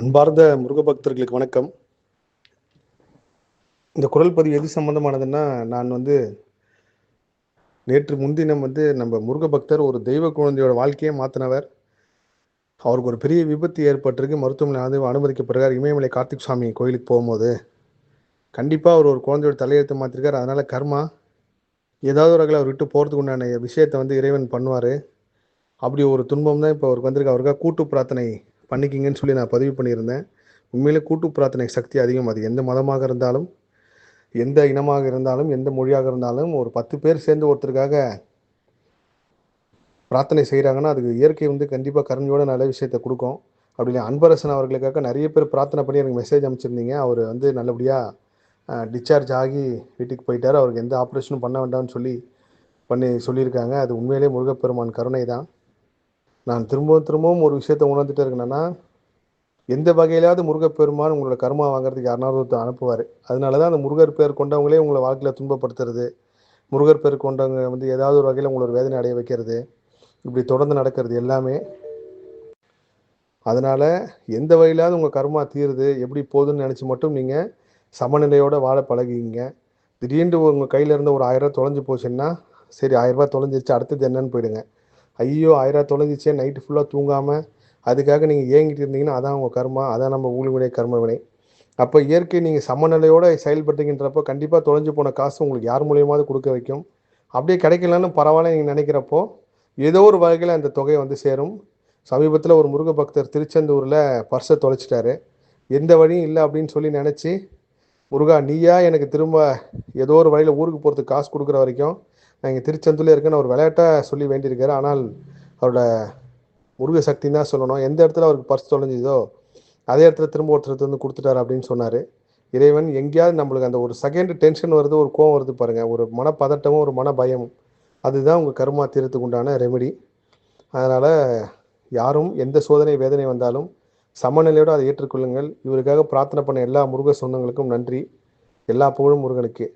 அன்பார்ந்த முருக பக்தர்களுக்கு வணக்கம். இந்த குரல் பதிவு எது சம்பந்தமானதுன்னா, நான் நேற்று முன்தினம் நம்ம முருக பக்தர் ஒரு தெய்வ குழந்தையோட வாழ்க்கையே மாத்தினவர். அவருக்கு ஒரு பெரிய விபத்து ஏற்பட்டிருக்கு. மருத்துவமனை அனுமதிக்கப்படுறார். இமயமலை கார்த்திக் சுவாமி கோயிலுக்கு போகும்போது கண்டிப்பாக அவர் ஒரு குழந்தையோட தலையெழுத்து மாற்றிருக்கார். அதனால கர்மா ஏதாவது ஒரு வகையில் அவர் விட்டு போகிறதுக்கு உண்டான விஷயத்தை இறைவன் பண்ணுவார். அப்படி ஒரு துன்பம் தான் இப்போ அவருக்கு வந்திருக்கு. அவருக்காக கூட்டு பிரார்த்தனை பண்ணிக்கிங்கன்னு சொல்லி நான் பதிவு பண்ணியிருந்தேன். உண்மையிலே கூட்டு பிரார்த்தனை சக்தி அதிகம். அது எந்த மதமாக இருந்தாலும், எந்த இனமாக இருந்தாலும், எந்த மொழியாக இருந்தாலும், ஒரு 10 பேர் சேர்ந்து ஒருத்தருக்காக பிரார்த்தனை செய்கிறாங்கன்னா அதுக்கு இயற்கை கண்டிப்பாக கருணையோட நல்ல விஷயத்தை கொடுக்கும். அப்படி இல்லை, அன்பரசன் அவர்களுக்காக நிறைய பேர் பிரார்த்தனை பண்ணி எனக்கு மெசேஜ் அனுப்பிச்சிருந்தீங்க. அவர் நல்லபடியாக டிஸ்சார்ஜ் ஆகி வீட்டுக்கு போயிட்டார். அவருக்கு எந்த ஆப்ரேஷனும் பண்ண வேண்டாம்னு சொல்லியிருக்காங்க. அது உண்மையிலே முருகப்பெருமான் கருணை தான். நான் திரும்பவும் திரும்பவும் ஒரு விஷயத்தை உணர்ந்துட்டே இருக்கேன்னா, எந்த வகையிலாவது முருகப்பெருமான் உங்களோட கர்மா வாங்குறதுக்கு யாருனாவது ஒருத்தர் அனுப்புவார். அதனால தான் அந்த முருகர் பேர் கொண்டவங்களே உங்களை வாழ்க்கையில் துன்பப்படுத்துறது, முருகர் பேர் கொண்டவங்க ஏதாவது ஒரு வகையில் உங்களோட வேதனை அடைய வைக்கிறது, இப்படி தொடர்ந்து நடக்கிறது எல்லாமே. அதனால் எந்த வகையிலாவது உங்கள் கர்மா தீருது, எப்படி போகுதுன்னு நினச்சி மட்டும் நீங்கள் சமநிலையோடு வாழ பழகிங்க. திடீர்னு உங்கள் கையில் இருந்த ஒரு 1000 தொலைஞ்சு போச்சுன்னா, சரி 1000 தொலைஞ்சிருச்சு, அடுத்தது என்னன்னு போயிடுங்க. ஐயோ 1000 தொலைஞ்சிச்சே, நைட்டு ஃபுல்லாக தூங்காமல் அதுக்காக நீங்கள் ஏங்கிட்டு இருந்தீங்கன்னா அதான் உங்கள் கர்மா, அதான் நம்ம ஊழ்வினை கர்ம வினை. அப்போ இயற்கை நீங்கள் சமநிலையோடு செயல்பட்டுக்கின்றப்போ கண்டிப்பாக தொலைஞ்சு போன காசு உங்களுக்கு யார் மூலியமாவது கொடுக்க வைக்கும். அப்படியே கிடைக்கலன்னு பரவாயில்ல நீங்கள் நினைக்கிறப்போ ஏதோ ஒரு வகையில் அந்த தொகை சேரும். சமீபத்தில் ஒரு முருக பக்தர் திருச்செந்தூரில் பர்ஸை தொலைச்சிட்டாரு. எந்த வழியும் இல்லை அப்படின்னு சொல்லி நினச்சி, முருகா நீயா எனக்கு திரும்ப ஏதோ ஒரு வழியில் ஊருக்கு போகிறதுக்கு காசு கொடுக்குற வரைக்கும் நான் இங்கே திருச்செந்தூரில் இருக்கேன்னு ஒரு விளையாட்டாக சொல்லி வேண்டியிருக்காரு. ஆனால் அவரோட முருக சக்தின்னு தான் சொல்லணும். எந்த இடத்துல அவருக்கு பர்ஸ் தொலைஞ்சிதோ அதே இடத்துல திரும்ப ஒருத்தர் கொடுத்துட்டாரு அப்படின்னு சொன்னார். இறைவன் எங்கேயாவது நம்மளுக்கு அந்த ஒரு செகண்ட் டென்ஷன் வருது, ஒரு கோவம் வருது பாருங்கள், ஒரு மனப்பதட்டமும் ஒரு மன பயமும், அதுதான் உங்கள் கர்மா தீரத்துக்கு உண்டான ரெமெடி. அதனால் யாரும் எந்த சோதனை வேதனை வந்தாலும் சமநிலையோடு அதை ஏற்றுக்கொள்ளுங்கள். இவருக்காக பிரார்த்தனை பண்ண எல்லா முருக சொந்தங்களுக்கும் நன்றி. எல்லா புகழும் முருகனுக்கு.